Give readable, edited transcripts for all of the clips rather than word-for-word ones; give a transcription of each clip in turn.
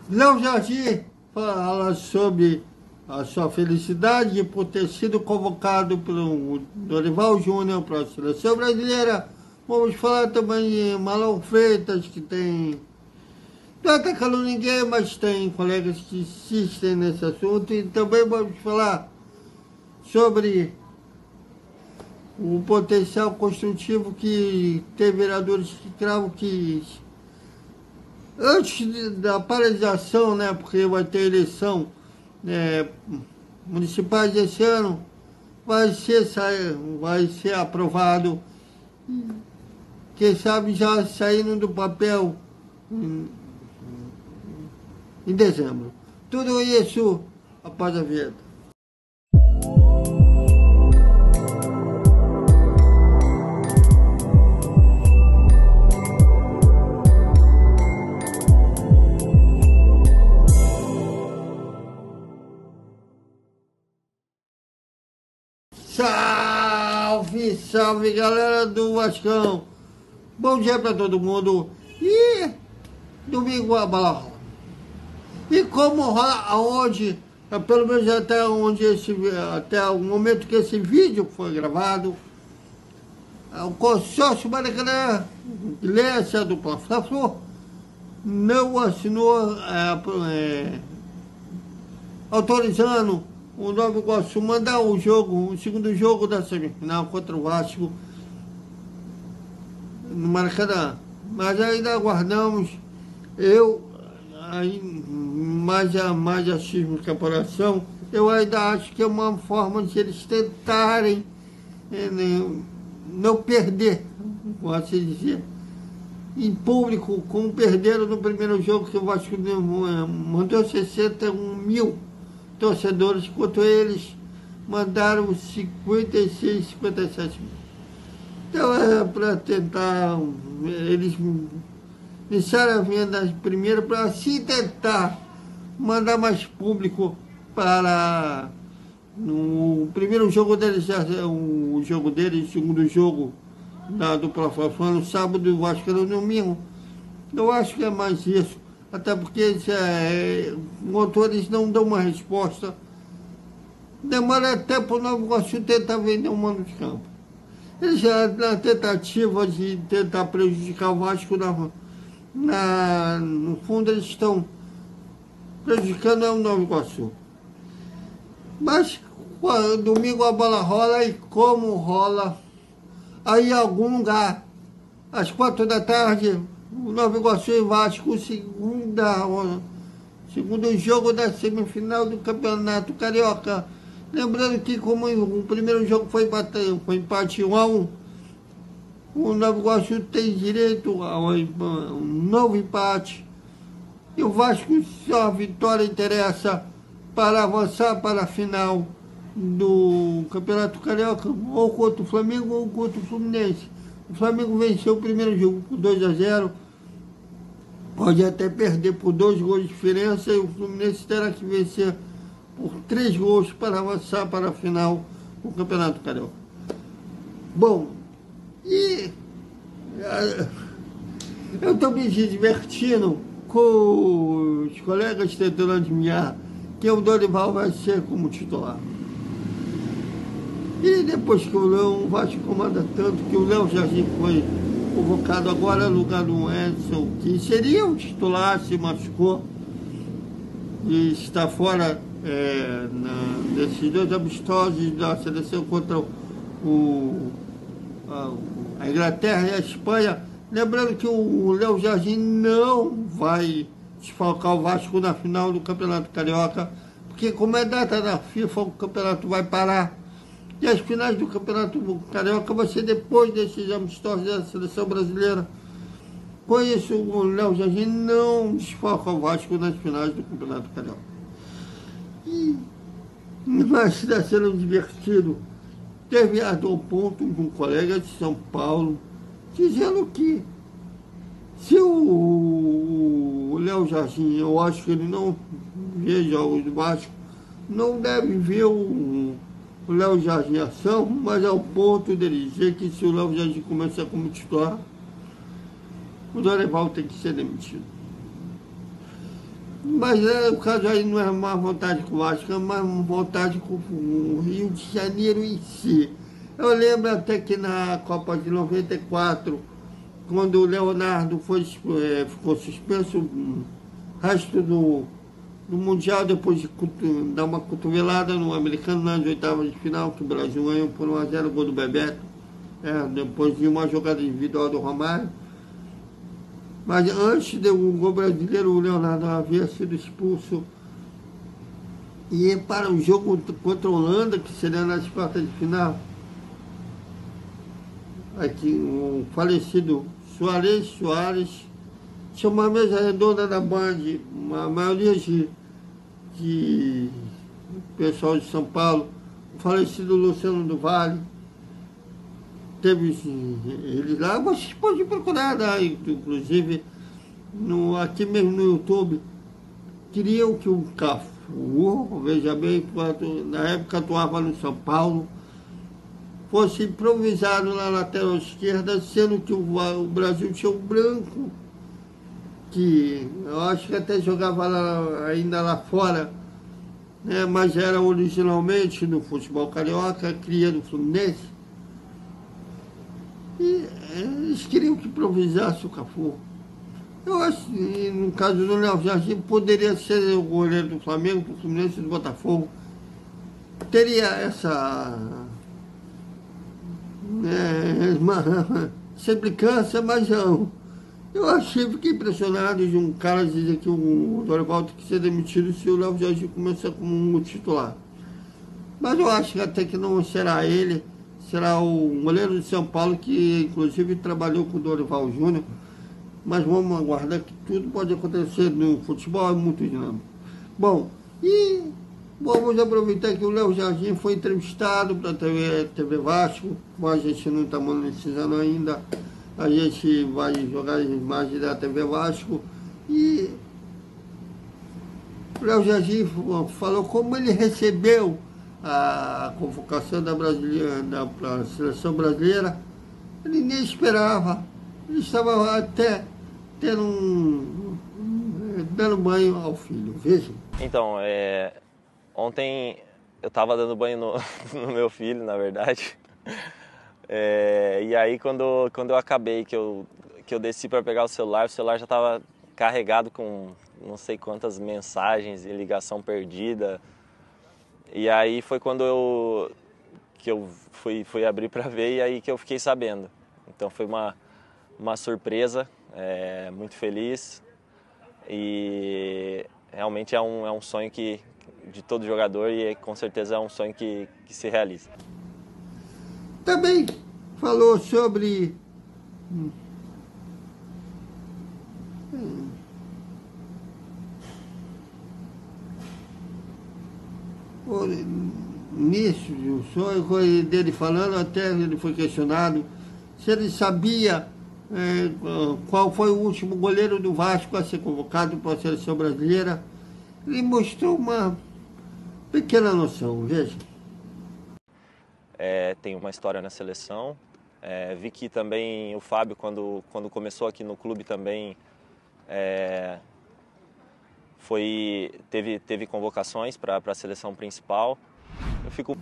Léo Jardim fala sobre a sua felicidade por ter sido convocado pelo Dorival Júnior para a seleção brasileira. Vamos falar também de Marlon Freitas, que tem. Não atacando ninguém, mas tem colegas que insistem nesse assunto. E também vamos falar sobre o potencial construtivo que tem vereadores que cravam que antes da paralisação, né, porque vai ter eleição municipais esse ano, vai ser aprovado, quem sabe já saindo do papel em dezembro. Tudo isso após a vinheta. Salve, salve galera do Vascão! Bom dia para todo mundo! E domingo a bola rola. E como rola aonde, pelo menos até até o momento que esse vídeo foi gravado, o consórcio Maracanã, essa dupla Fla-Flu, não assinou autorizando o Nova Iguaçu mandar o segundo jogo da semifinal contra o Vasco no Maracanã. Mas ainda aguardamos, mais achismo que a apuração, eu ainda acho que é uma forma de eles tentarem não perder, vou assim dizer, em público, como perderam no primeiro jogo, que o Vasco mandou 61 mil torcedores, enquanto eles mandaram 56, 57 mil. Então é para tentar, eles iniciaram a venda primeiro para assim tentar mandar mais público para no primeiro jogo deles, o jogo deles, o segundo jogo da dupla Fla-Flu no sábado, o Vasco era no domingo. Eu acho que é mais isso. Até porque motores não dão uma resposta. Demora até para o Nova Iguaçu tentar vender um mano de campo. Eles já, na tentativa de tentar prejudicar o Vasco, no fundo eles estão prejudicando o Nova Iguaçu. Mas domingo a bola rola, e como rola aí em algum lugar, às 4 da tarde, o Nova Iguaçu e Vasco, o segundo jogo da semifinal do Campeonato Carioca. Lembrando que como o primeiro jogo foi empate 1-1, o Nova Iguaçu tem direito a um novo empate. E o Vasco, só a vitória interessa para avançar para a final do Campeonato Carioca, ou contra o Flamengo ou contra o Fluminense. O Flamengo venceu o primeiro jogo por 2-0, pode até perder por 2 gols de diferença, e o Fluminense terá que vencer por 3 gols para avançar para a final do Campeonato Carioca. Bom, e eu estou me divertindo com os colegas tentando adivinhar que o Dorival vai ser como titular. E depois que o Vasco comanda tanto, que o Léo Jardim foi convocado agora no lugar do Edson, que seria o titular, se machucou e está fora desses 2 amistosos da seleção contra a Inglaterra e a Espanha. Lembrando que o Léo Jardim não vai desfalcar o Vasco na final do Campeonato Carioca, porque como é data da FIFA, o campeonato vai parar. E as finais do Campeonato Carioca vai ser depois desses amistosos da seleção brasileira. Com isso, o Léo Jardim não desfalca o Vasco nas finais do Campeonato Carioca. Mas está sendo divertido. Teve a do ponto de um colega de São Paulo dizendo que se o Léo Jardim, eu acho que ele não vê jogos do Vasco, não deve ver o Léo Jardim em ação, mas ao ponto dele dizer que se o Léo Jardim começar como titular, o Dorival tem que ser demitido. Mas o caso aí não é mais vontade com o Vasco, é mais vontade com o Rio de Janeiro em si. Eu lembro até que na Copa de 94, quando o Leonardo ficou suspenso, o resto do Mundial, depois de dar uma cotovelada no americano nas oitavas de final, que o Brasil ganhou por 1-0 o gol do Bebeto, depois de uma jogada individual do Romário. Mas antes do gol brasileiro, o Leonardo havia sido expulso. E para o jogo contra a Holanda, que seria nas quartas de final, aqui o falecido Soares tinha uma mesa redonda da Band, a maioria de pessoal de São Paulo, o falecido Luciano do Vale, teve eles lá, vocês podem procurar lá, inclusive aqui mesmo no YouTube, queriam que o Cafu, veja bem, na época atuava no São Paulo, fosse improvisado na lateral esquerda, sendo que o Brasil tinha um branco, que eu acho que até jogava ainda lá fora, né, mas era originalmente no futebol carioca, cria do Fluminense. E eles queriam que improvisasse o Cafu. Eu acho que no caso do Léo Jardim poderia ser o goleiro do Flamengo, do Fluminense e do Botafogo. Teria essa implicância, mas não. Fiquei impressionado de um cara dizer que o Dorival tem que ser demitido se o Léo Jardim começar como um titular. Mas eu acho que até que não será ele, será o goleiro de São Paulo, que inclusive trabalhou com o Dorival Júnior. Mas vamos aguardar que tudo pode acontecer no futebol, é muito dinâmico. Bom, e vamos aproveitar que o Léo Jardim foi entrevistado para a TV Vasco, como a gente não está monetizando ainda, a gente vai jogar as imagens da TV Vasco, e o Léo Jardim falou como ele recebeu a convocação da seleção brasileira. Ele nem esperava, ele estava até dando banho ao filho, veja. Então, ontem eu estava dando banho no meu filho, na verdade. E aí quando eu acabei, que eu desci para pegar o celular já estava carregado com não sei quantas mensagens e ligação perdida. E aí foi quando eu fui abrir para ver, e aí que eu fiquei sabendo. Então foi uma surpresa, muito feliz, e realmente é um sonho de todo jogador, e com certeza é um sonho que se realiza. Também falou sobre o início do sonho dele falando, até ele foi questionado se ele sabia qual foi o último goleiro do Vasco a ser convocado para a seleção brasileira. Ele mostrou uma pequena noção, veja. Tem uma história na seleção. Vi que também o Fábio, quando começou aqui no clube, também teve convocações para a seleção principal. Eu fico...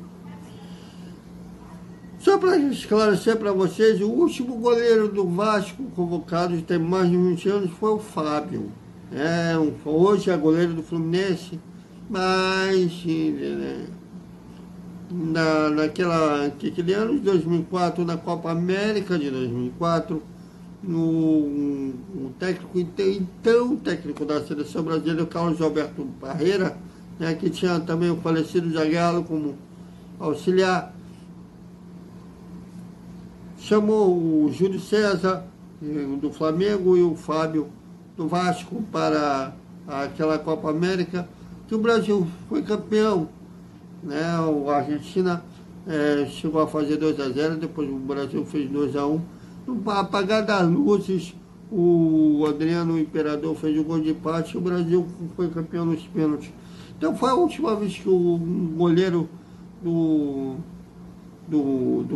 Só para esclarecer para vocês, o último goleiro do Vasco convocado, de tem mais de 20 anos, foi o Fábio. Hoje é goleiro do Fluminense, mas naquele ano de 2004, na Copa América de 2004, o técnico da seleção brasileira, o Carlos Alberto Parreira, que tinha também o falecido Zagallo como auxiliar, chamou o Júlio César do Flamengo e o Fábio do Vasco para aquela Copa América, que o Brasil foi campeão, A Argentina chegou a fazer 2-0, depois o Brasil fez 2-1. No apagar das luzes, o Adriano Imperador fez o gol de empate e o Brasil foi campeão nos pênaltis. Então foi a última vez que o goleiro do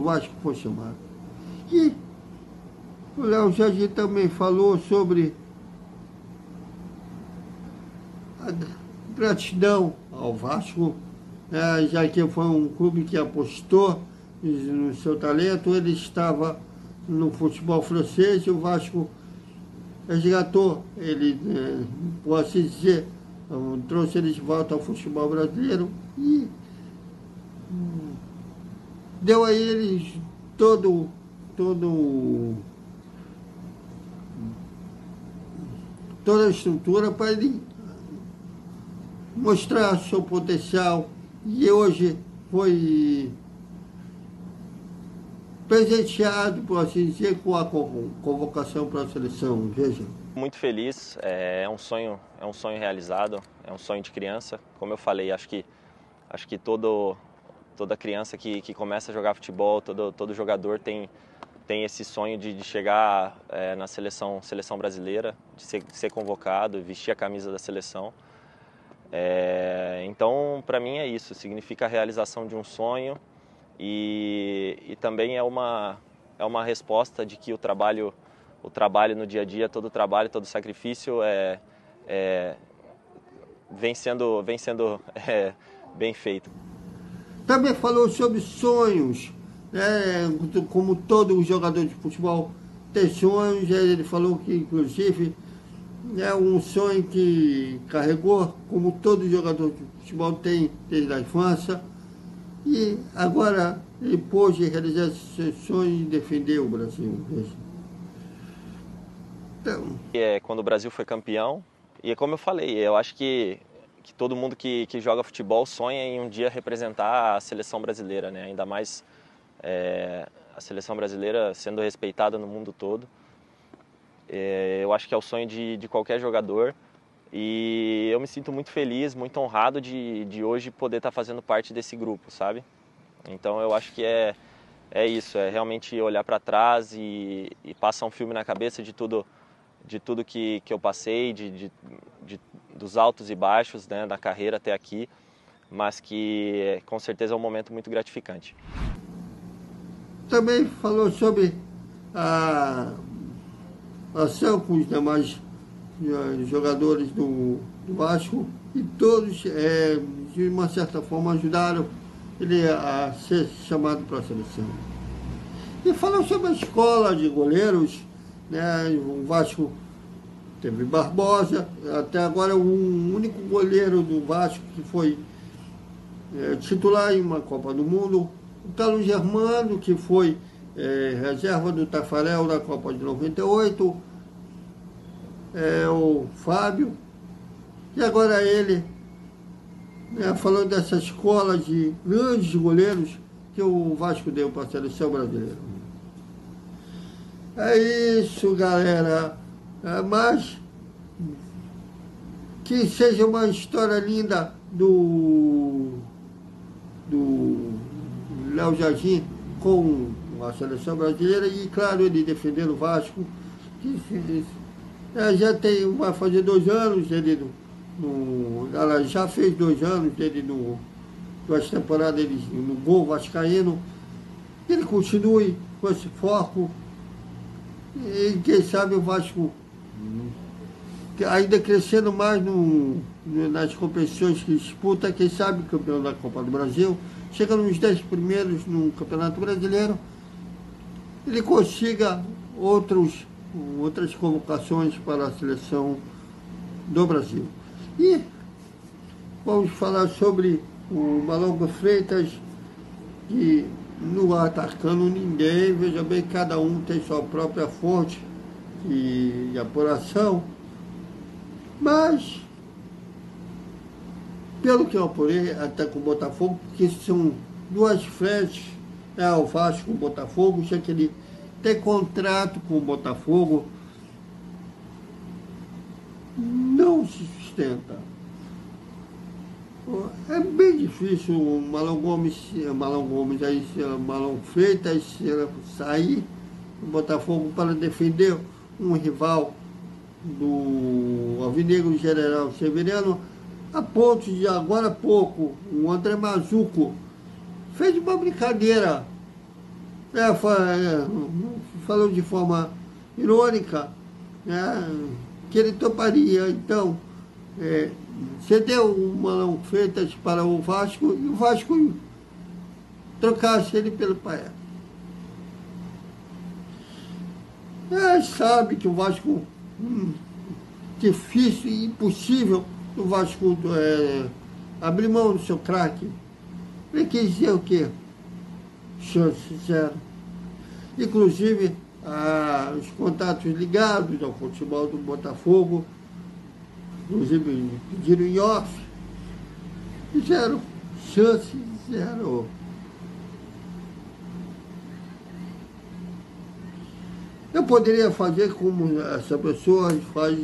Vasco foi chamado. E o Léo Jardim também falou sobre a gratidão ao Vasco, já que foi um clube que apostou no seu talento. Ele estava no futebol francês e o Vasco resgatou ele, por assim dizer, trouxe ele de volta ao futebol brasileiro e deu a eles toda a estrutura para ele mostrar seu potencial, e hoje foi presenteado, por assim dizer, com a convocação para a seleção. Veja. Muito feliz, é um sonho realizado, é um sonho de criança. Como eu falei, acho que toda criança que começa a jogar futebol, todo jogador tem esse sonho de chegar na seleção brasileira, de ser convocado, vestir a camisa da seleção. Então, para mim é isso, significa a realização de um sonho e também é uma resposta de que o trabalho no dia a dia, todo o trabalho, todo o sacrifício vem sendo bem feito. Também falou sobre sonhos, como todo jogador de futebol tem sonhos. Ele falou que, inclusive, é um sonho que carregou, como todo jogador de futebol tem desde a infância, e agora ele pôde realizar esse sonho e defender o Brasil. Então, quando o Brasil foi campeão, e como eu falei, eu acho que todo mundo que joga futebol sonha em um dia representar a seleção brasileira, né? Ainda mais a seleção brasileira sendo respeitada no mundo todo. Eu acho que é o sonho de qualquer jogador, e eu me sinto muito feliz, muito honrado de hoje poder estar fazendo parte desse grupo, sabe? Então eu acho que é isso, é realmente olhar para trás e passar um filme na cabeça de tudo que eu passei, dos altos e baixos, né, da carreira até aqui, mas que com certeza é um momento muito gratificante. Também falou sobre a ação com os demais jogadores do Vasco, e todos, de uma certa forma, ajudaram ele a ser chamado para a seleção. E falou sobre a escola de goleiros, né? O Vasco teve Barbosa, até agora o único goleiro do Vasco que foi titular em uma Copa do Mundo, o Carlos Germano, que foi reserva do Tafarel na Copa de 98, o Fábio, e agora ele, falando dessa escola de grandes goleiros que o Vasco deu para a seleção brasileira. É isso, galera. Mas que seja uma história linda do Léo Jardim com a seleção brasileira, e claro, ele defendendo o Vasco, que já vai fazer 2 anos dele ela já fez 2 anos dele 2 temporadas dele no gol vascaíno. Ele continue com esse foco, e quem sabe o Vasco ainda crescendo mais nas competições que disputa, quem sabe campeão da Copa do Brasil, chega nos 10 primeiros no Campeonato Brasileiro, ele consiga outras convocações para a seleção do Brasil. E vamos falar sobre o Malonga Freitas, que não está atacando ninguém. Veja bem, cada um tem sua própria fonte de apuração, mas pelo que eu apurei até com o Botafogo, porque são 2 frentes, o Vasco com o Botafogo, já que ele tem contrato com o Botafogo, não se sustenta. É bem difícil o Marlon Freitas sair do Botafogo para defender um rival do Alvinegro General Severiano, a ponto de agora há pouco o André Mazuco fez uma brincadeira, falou de forma irônica, que ele toparia então cedeu o Marlon Freitas para o Vasco e o Vasco trocasse ele pelo Paes. Sabe que o Vasco, difícil e impossível o Vasco abrir mão do seu craque. Ele quis dizer o quê? Chance zero. Inclusive, os contatos ligados ao futebol do Botafogo, inclusive pediram em off, fizeram chance zero. Eu poderia fazer como essa pessoa faz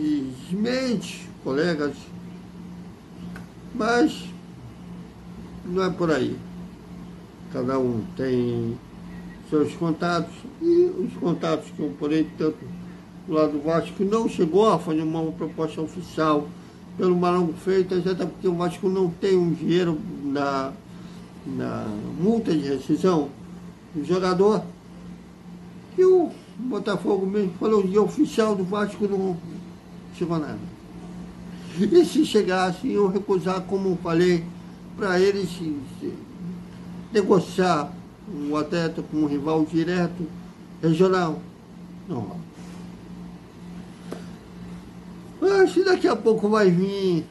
mente, colegas, mas não é por aí. Cada um tem seus contatos e os contatos que eu porei tanto do lado do Vasco não chegou a fazer uma proposta oficial pelo Marlon Freitas, até porque o Vasco não tem um dinheiro na multa de rescisão do jogador. E o Botafogo mesmo falou que o oficial do Vasco não chegou nada. E se chegasse, iam recusar, como falei, para eles negociar um atleta com um rival direto, regional. Não rola. Mas daqui a pouco vai vir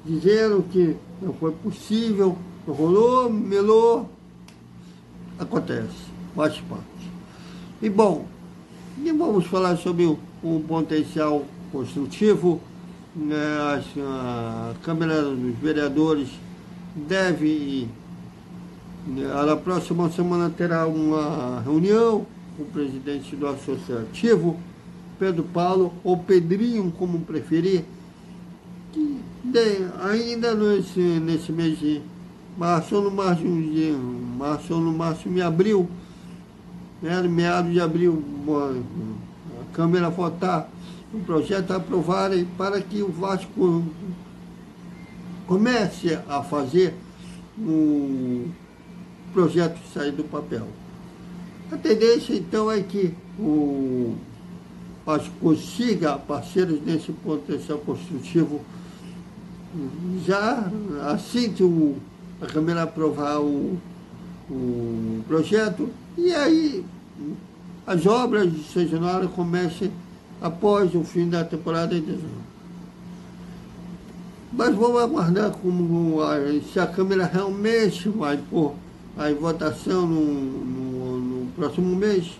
dizendo que não foi possível, não rolou, melou, acontece, faz parte. E bom, e vamos falar sobre o potencial construtivo. A Câmara dos Vereadores deve, na próxima semana, terá uma reunião com o presidente do Associativo, Pedro Paulo, ou Pedrinho, como preferir, que ainda nesse mês de março, ou no máximo em abril, no meados de abril, a Câmara votar um projeto a aprovarem para que o Vasco comece a fazer o projeto sair do papel. A tendência, então, é que o Vasco consiga parceiros nesse potencial construtivo já assim que a Câmara aprovar o projeto, e aí as obras de São Januário comecem após o fim da temporada de dezembro. Mas vamos aguardar se a Câmara realmente vai pôr a votação no próximo mês,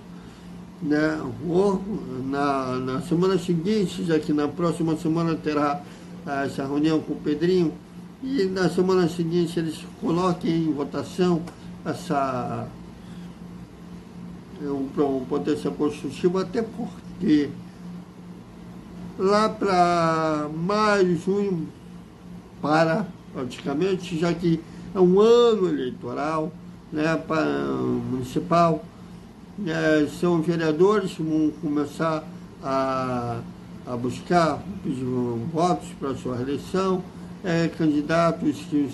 né? Ou na semana seguinte, já que na próxima semana terá essa reunião com o Pedrinho, e na semana seguinte eles coloquem em votação o potencial construtivo, até porque lá para maio, junho, praticamente, já que é um ano eleitoral, né, municipal, são vereadores que vão começar a buscar votos para a sua reeleição, candidatos que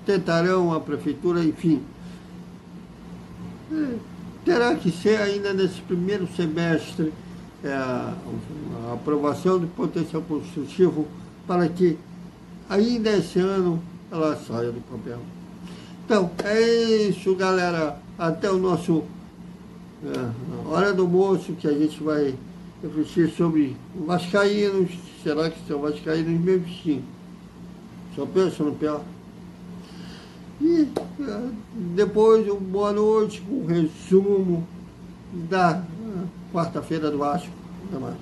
tentarão a prefeitura, enfim. Terá que ser ainda nesse primeiro semestre a aprovação do potencial construtivo para que ainda esse ano ela saia do papel. Então, é isso, galera. Até o nosso Hora do Almoço, que a gente vai refletir sobre vascaínos. Será que são vascaínos mesmo? Sim. Só pensa no pior. E depois, boa noite, com o resumo da quarta-feira do Vasco. Até mais.